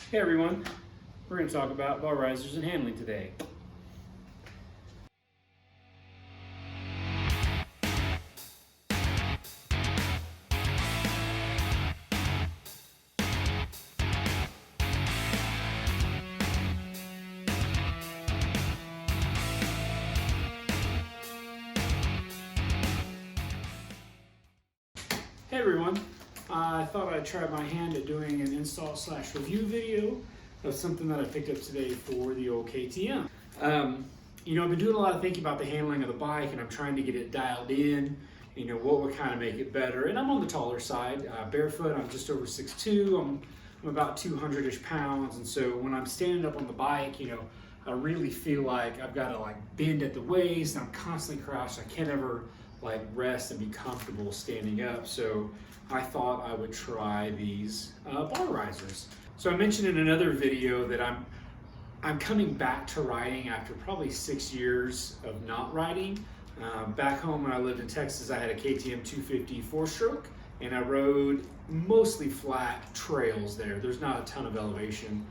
Hey everyone, we're going to talk about bar risers and handling today. Hey everyone, I thought I'd try my hand at doing an install/review video of something that I picked up today for the old KTM. I've been doing a lot of thinking about the handling of the bike, and I'm trying to get it dialed in, what would kind of make it better. And I'm on the taller side, barefoot, I'm just over 6'2", I'm about 200-ish pounds, and so when I'm standing up on the bike, I really feel like I've got to bend at the waist, and I'm constantly crouched. I can't ever rest and be comfortable standing up. So I thought I would try these bar risers. So I mentioned in another video that I'm coming back to riding after probably 6 years of not riding. Back home when I lived in Texas, I had a KTM 250 4-stroke, and I rode mostly flat trails there. There's not a ton of elevation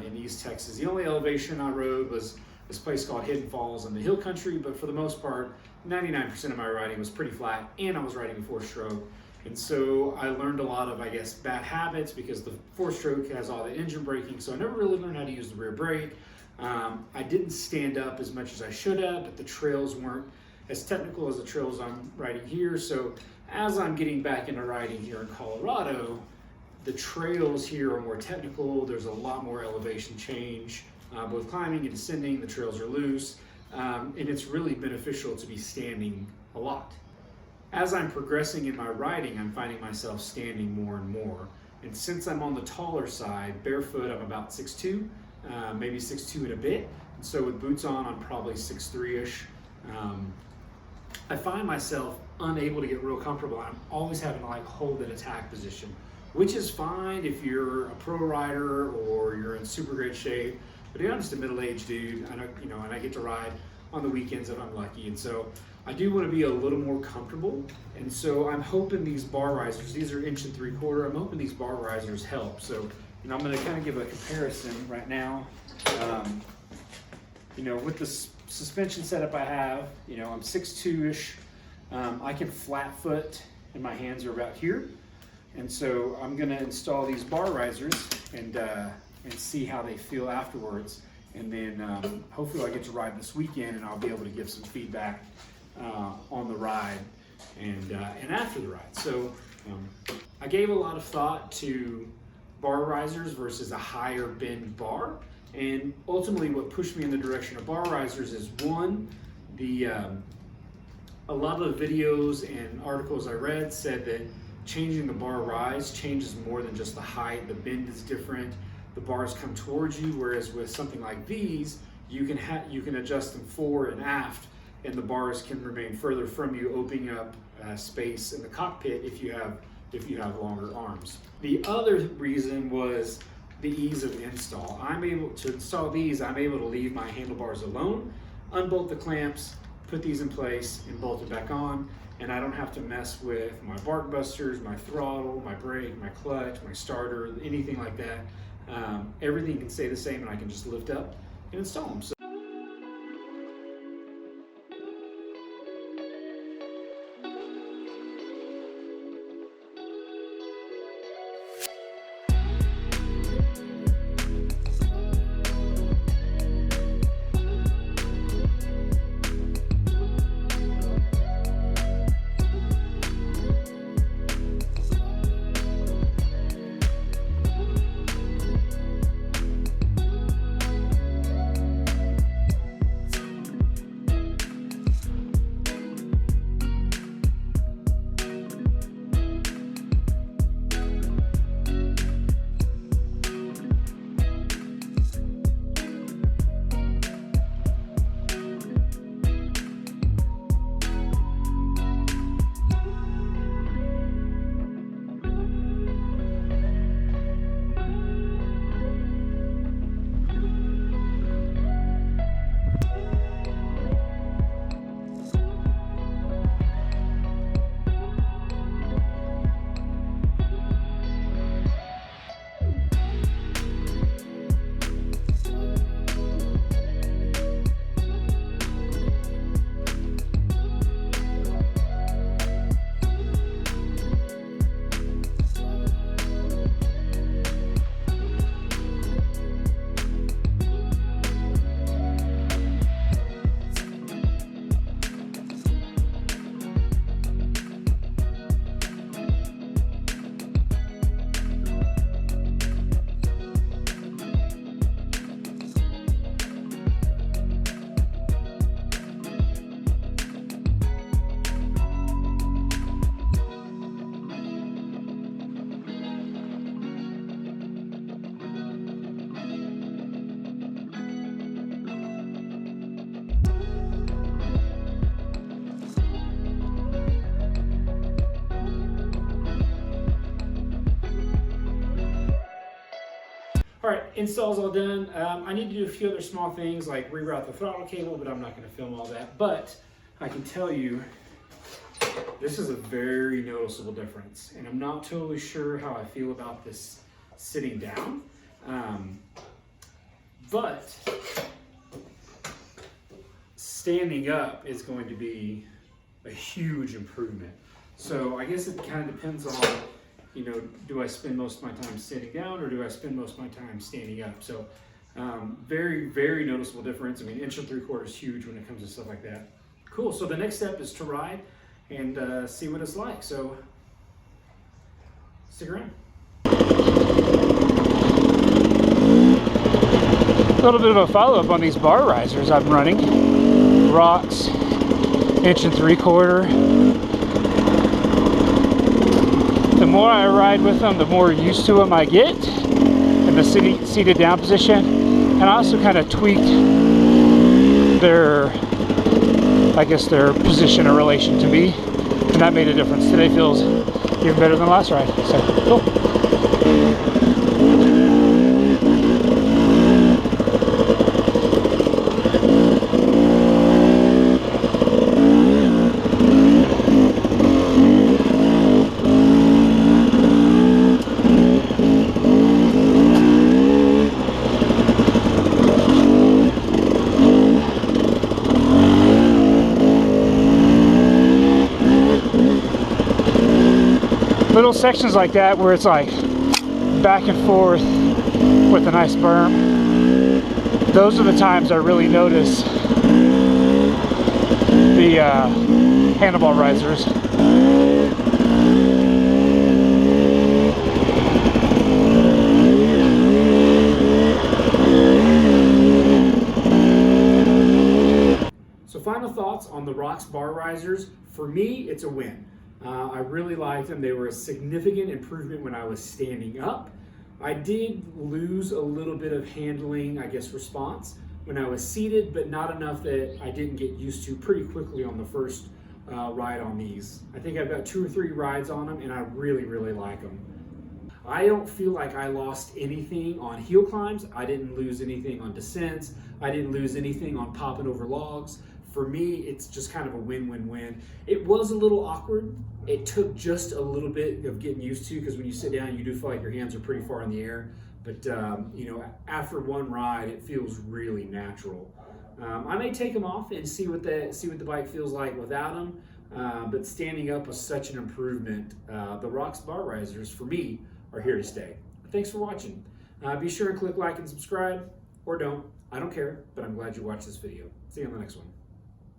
in East Texas. The only elevation I rode was this place called Hidden Falls in the hill country, but for the most part, 99% of my riding was pretty flat, and I was riding a 4-stroke. And so I learned a lot of, bad habits, because the 4-stroke has all the engine braking, so I never really learned how to use the rear brake. I didn't stand up as much as I should have, but the trails weren't as technical as the trails I'm riding here. So as I'm getting back into riding here in Colorado, the trails here are more technical. There's a lot more elevation change, both climbing and descending. The trails are loose, and it's really beneficial to be standing a lot. As I'm progressing in my riding, I'm finding myself standing more and more. And since I'm on the taller side, barefoot, I'm about 6'2", maybe 6'2" and a bit. And so with boots on, I'm probably 6'3"-ish. I find myself unable to get real comfortable. I'm always having to hold an attack position, which is fine if you're a pro rider or you're in super great shape. But I'm just a middle-aged dude, and I get to ride on the weekends if I'm lucky. And so I do want to be a little more comfortable. And so I'm hoping these bar risers, these are 1 3/4, I'm hoping these bar risers help. So, I'm going to kind of give a comparison right now. With the suspension setup I have, I'm 6'2"-ish. I can flat foot, and my hands are about here. And so I'm going to install these bar risers and see how they feel afterwards. And then hopefully I get to ride this weekend, and I'll be able to give some feedback on the ride and after the ride. So I gave a lot of thought to bar risers versus a higher bend bar. And ultimately what pushed me in the direction of bar risers is, one, a lot of the videos and articles I read said that changing the bar rise changes more than just the height. The bend is different. The bars come towards you, whereas with something like these, you can adjust them forward and aft, and the bars can remain further from you, opening up space in the cockpit if you have longer arms. The other reason was the ease of install. I'm able to install these. I'm able to leave my handlebars alone, unbolt the clamps, put these in place, and bolt it back on, and I don't have to mess with my bark busters, my throttle, my brake, my clutch, my starter, anything like that. Everything can stay the same, and I can just lift up and install them. So right, install's all done. I need to do a few other small things like reroute the throttle cable, but I'm not going to film all that. But I can tell you, this is a very noticeable difference, and I'm not totally sure how I feel about this sitting down. But standing up is going to be a huge improvement. So I guess it kind of depends on, you know, do I spend most of my time sitting down or do I spend most of my time standing up? So very, very noticeable difference. I mean, 1 3/4 is huge when it comes to stuff like that. Cool, so the next step is to ride and see what it's like. So stick around. A little bit of a follow-up on these bar risers I'm running. Rox 1 3/4. The more I ride with them, the more used to them I get in the seated down position. And I also kind of tweaked their, I guess, their position in relation to me. And that made a difference. Today feels even better than the last ride. So, cool. Little sections like that where it's like back and forth with a nice berm, those are the times I really notice the handlebar risers. So final thoughts on the Rox Bar Risers. For me, it's a win. I really liked them. They were a significant improvement when I was standing up. I did lose a little bit of handling, I guess, response when I was seated, but not enough that I didn't get used to pretty quickly on the first ride on these. I think I've got 2 or 3 rides on them, and I really, really like them. I don't feel like I lost anything on hill climbs. I didn't lose anything on descents. I didn't lose anything on popping over logs. For me, it's just kind of a win-win-win. It was a little awkward. It took just a little bit of getting used to, because when you sit down, you do feel like your hands are pretty far in the air. But you know, after one ride, it feels really natural. I may take them off and see what the bike feels like without them. But standing up was such an improvement. The Rox Bar Risers, for me, are here to stay. Thanks for watching. Be sure and click like and subscribe, or don't. I don't care, but I'm glad you watched this video. See you on the next one.